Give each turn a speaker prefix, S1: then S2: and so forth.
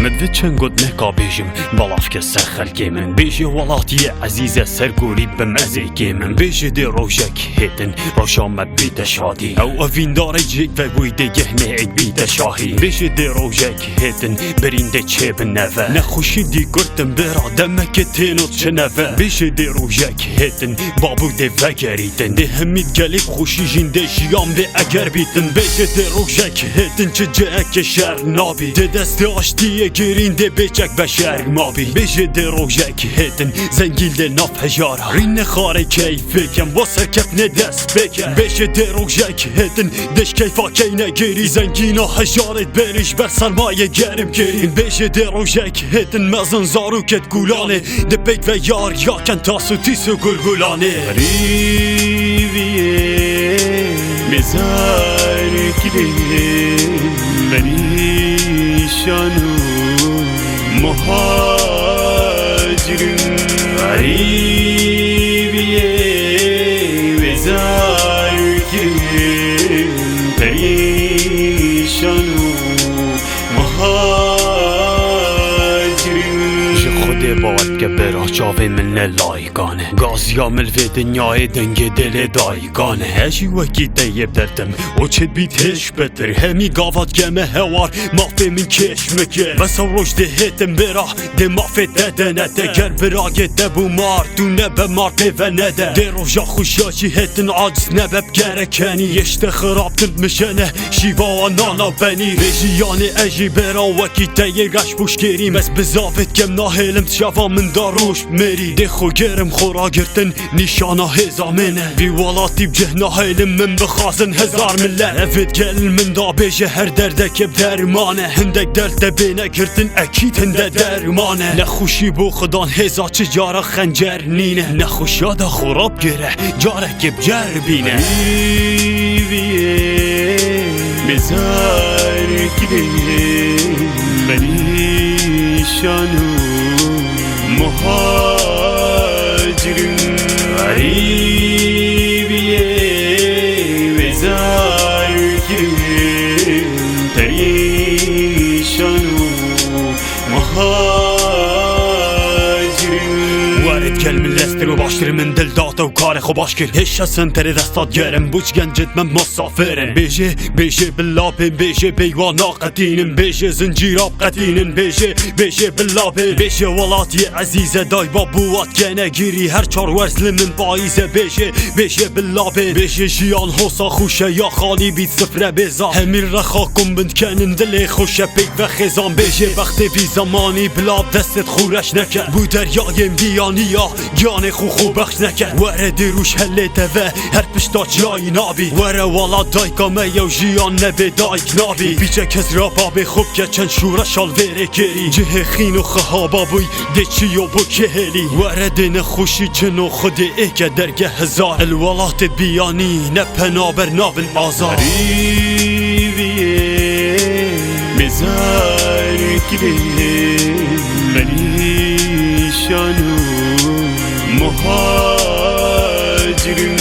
S1: مدوی چند گود نکا بیجم بلاف که سر خلقی من بیجی ولاتی عزیز سرگوری بمزیگی من بیجی دی روشک هیتن روشامد بیت شادی او اوین داره جیگ و بویده گهنه اید بیت شاهی بیجی دی روشک هیتن برینده چه بنوه نخوشی دی گرتن برا دمک تینوت چه نوه بیجی دی روشک هیتن بابو دی وگریتن دی همید گلیب خوشی جینده جیام دی اگر بیتن بیجی دی روشک هیتن چه جهک شر نابی دی دست آشتیه گرین دی بیچک بشر مابی بیجی دی روشک هیتن زنگیل دی ناف هجارا رین خاره کیفه کم واسه کف ندست بکن بیجی دی روشک هیتن دش کیفا کی نگیری زنگینا هجارت بریش بر سرمایه گرم گیرین بیجی دی روشک هیتن مزن زاروکت گولانه دی بیت و یار یاکن تاسو تیسو گلگولانه ریویه مزار کلی مریشانو مهاجرم ریویه مزار کلی مریشانو باید که برا جاوه من لایگانه گازیا ملوه دنیای دنگ دل دایگانه هشی وکی دیب دردم و چه بیتش بتر همی گاوات گمه هوار مافه من کش مکه بس روش ده هتم برا ده مافه دده نده گر برا گده بو مار دونه به مار پیوه نده ده روشا خوشاشی هتن عاجز نبب گره کنی یشت خراب تند مشنه شیوا و نانا بنی رژیان اجی برا وکی دیب رش بوش گیریم از بزافت کم ناهلم شفا من داروش مری ده خو گرم خورا گرتن نشانا هزا منه بی والاتی بجهنا هیلم من بخازن هزار مله افت گل من دا بیجه هر درده که بدرمانه هندک درده بینه گرتن اکید هنده درمانه نخوشی بو خدان هزا چه جارا خنجر نینه نخوشا دا خوراب گره جاره که بجر بینه ریویه مزار کلی مریشانو مهاجرم غریبیه وزار کرم پریشانو مهاجرم وارد کل من لستر و باشتر من دل داتا و کار خو باش کرد هش اصلا تر دستات گرم بوچ گنجت من مسافرم بیجه بلابم بیجه بیوانا قدینم بیجه زنجیراب قدینم بیجه بلابم بیجه ولاتی عزیزه دای با بوات گنه گیری هر چار ورزل من بایزه بیجه بلابم بیجه جیان حوصا خوشه یا خالی بیت سفره بیزا همین رخا کن بند کنن دل خوشه پیک و خزان بیجه وقتی بی زمانی بلاب دستت خورش نکن بو دریایم بیانی یا جان خو بخش نکن وره دیروش هلیته و هر پشتا جای نابی وره والا دایکامه یا جیان نبه دایک نابی بیچه کس را بابه خوب که چند شوره شال وره گری جه خین و خهابا بوی ده چی و بو که هلی وره دین خوشی چنو خود ای که درگه هزار الولات بیانی نپنابر نابل آزار ریویه مزار کلی مریشانو مهاجرم